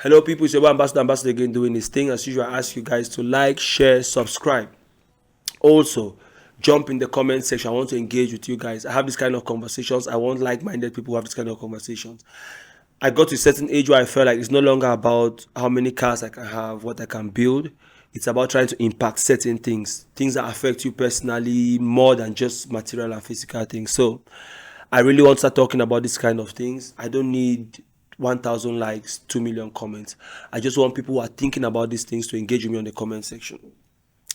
Hello, people. It's your boy Ambassador again doing this thing. As usual, I ask you guys to like, share, subscribe. Also, jump in the comment section. I want to engage with you guys. I have this kind of conversations. I want like-minded people who have this kind of conversations. I got to a certain age where I felt like it's no longer about how many cars I can have, what I can build. It's about trying to impact certain things that affect you personally more than just material and physical things. So I really want to start talking about this kind of things. I don't need 1,000 likes, 2 million comments. I just want people who are thinking about these things to engage with me on the comment section.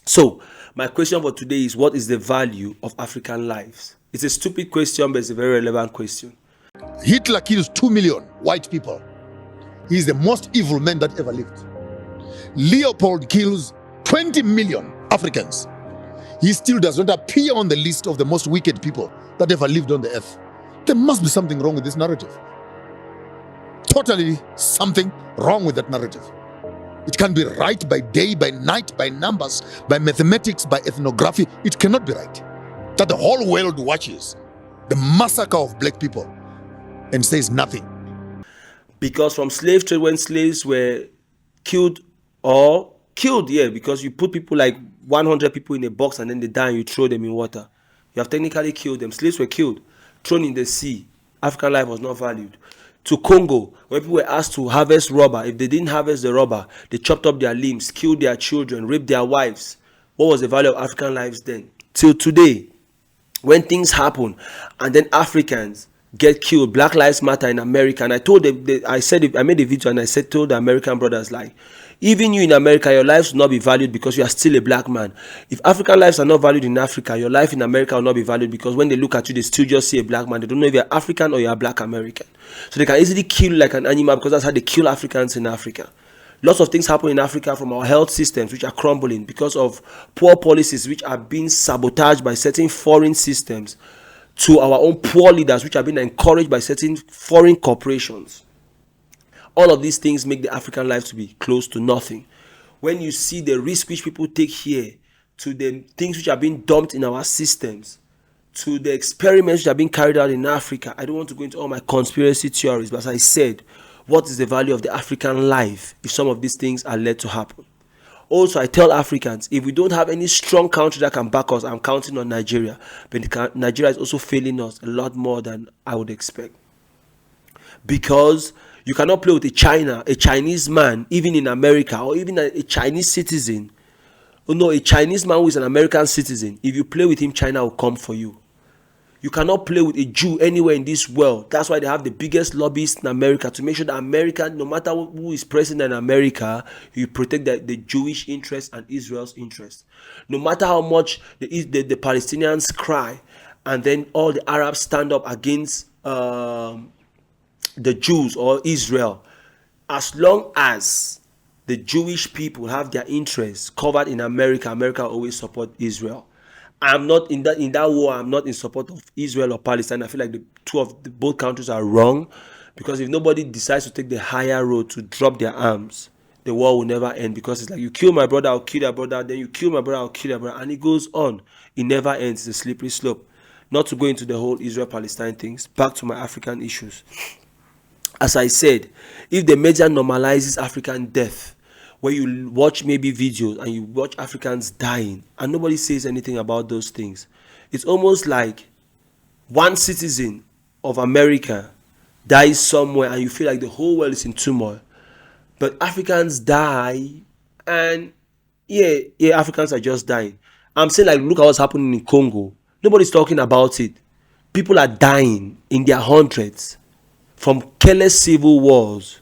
So my question for today is, what is the value of African lives? It's a stupid question, but it's a very relevant question. Hitler kills 2 million white people. He's the most evil man that ever lived. Leopold kills 20 million Africans. He still does not appear on the list of the most wicked people that ever lived on the earth. There must be something wrong with this narrative. Totally something wrong with that narrative. It can be right by day, by night, by numbers, by mathematics, by ethnography. It cannot be right that the whole world watches the massacre of black people and says nothing. Because from slave trade, when slaves were killed, because you put people like 100 people in a box and then they die and you throw them in water. You have technically killed them. Slaves were killed, thrown in the sea. African life was not valued. To Congo, where people were asked to harvest rubber. If they didn't harvest the rubber, they chopped up their limbs, killed their children, raped their wives. What was the value of African lives then? Till today, when things happen and then Africans get killed, Black Lives Matter in America, and I told them, I made a video and I told the American brothers, like, even you in America, your lives will not be valued because you are still a black man. If African lives are not valued in Africa, your life in America will not be valued, because when they look at you, they still just see a black man. They don't know if you're African or you're black American. So they can easily kill you like an animal, because that's how they kill Africans in Africa. Lots of things happen in Africa, from our health systems, which are crumbling because of poor policies, which are being sabotaged by certain foreign systems, to our own poor leaders, which are being encouraged by certain foreign corporations. All of these things make the African life to be close to nothing. When you see the risk which people take here, to the things which are being dumped in our systems, to the experiments which are being carried out in Africa, I don't want to go into all my conspiracy theories, but as I said, what is the value of the African life if some of these things are led to happen? Also, I tell Africans, if we don't have any strong country that can back us, I'm counting on Nigeria. But Nigeria is also failing us a lot more than I would expect. Because you cannot play with a Chinese man, even in America, or even a Chinese citizen. Oh no, a Chinese man who is an American citizen. If you play with him, China will come for you. You cannot play with a Jew anywhere in this world. That's why they have the biggest lobbyists in America, to make sure that America, no matter who is president in America, you protect the Jewish interest and Israel's interest. No matter how much the Palestinians cry, and then all the Arabs stand up against the Jews or Israel, as long as the Jewish people have their interests covered in America, America will always support Israel. I'm not in that war. I'm not in support of Israel or Palestine. I feel like both countries are wrong, because if nobody decides to take the higher road to drop their arms, the war will never end. Because it's like, you kill my brother, I'll kill your brother. Then you kill my brother, I'll kill your brother, and it goes on. It never ends. It's a slippery slope. Not to go into the whole Israel-Palestine things. Back to my African issues. As I said, if the media normalizes African death, where you watch maybe videos and you watch Africans dying and nobody says anything about those things, it's almost like one citizen of America dies somewhere and you feel like the whole world is in turmoil. But Africans die, and Africans are just dying. I'm saying, like, look at what's happening in Congo. Nobody's talking about it. People are dying in their hundreds from careless civil wars,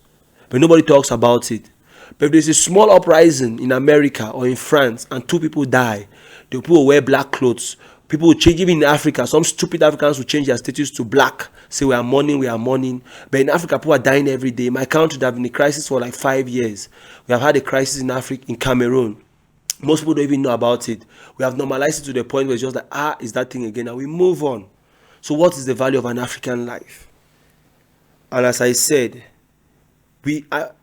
but nobody talks about it. But if there's a small uprising in America or in France and 2 people die, the people will wear black clothes. People will change. Even in Africa, some stupid Africans will change their status to black, say we are mourning. But in Africa, people are dying every day. My country, there have been a crisis for like 5 years. We have had a crisis in Africa, in Cameroon. Most people don't even know about it. We have normalized it to the point where it's just like, is that thing again? And we move on. So what is the value of an African life? And as I said,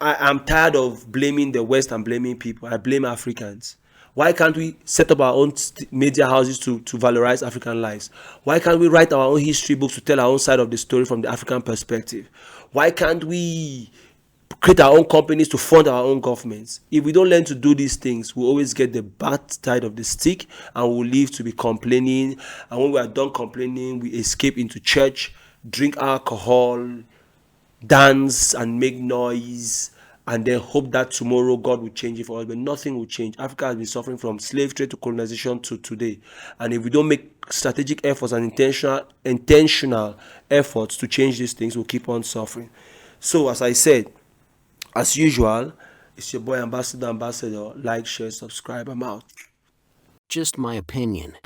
I'm tired of blaming the West and blaming people. I blame Africans. Why can't we set up our own media houses to valorize African lives? Why can't we write our own history books to tell our own side of the story from the African perspective? Why can't we create our own companies to fund our own governments. If we don't learn to do these things, we'll always get the bad side of the stick, and we'll live to be complaining. And when we are done complaining, we escape into church, drink alcohol, dance and make noise, and then hope that tomorrow God will change it for us. But nothing will change. Africa has been suffering from slave trade to colonization to today. And if we don't make strategic efforts and intentional efforts to change these things, we'll keep on suffering. So as I said, as usual, it's your boy Ambassador. Like, share, subscribe. I'm out. Just my opinion.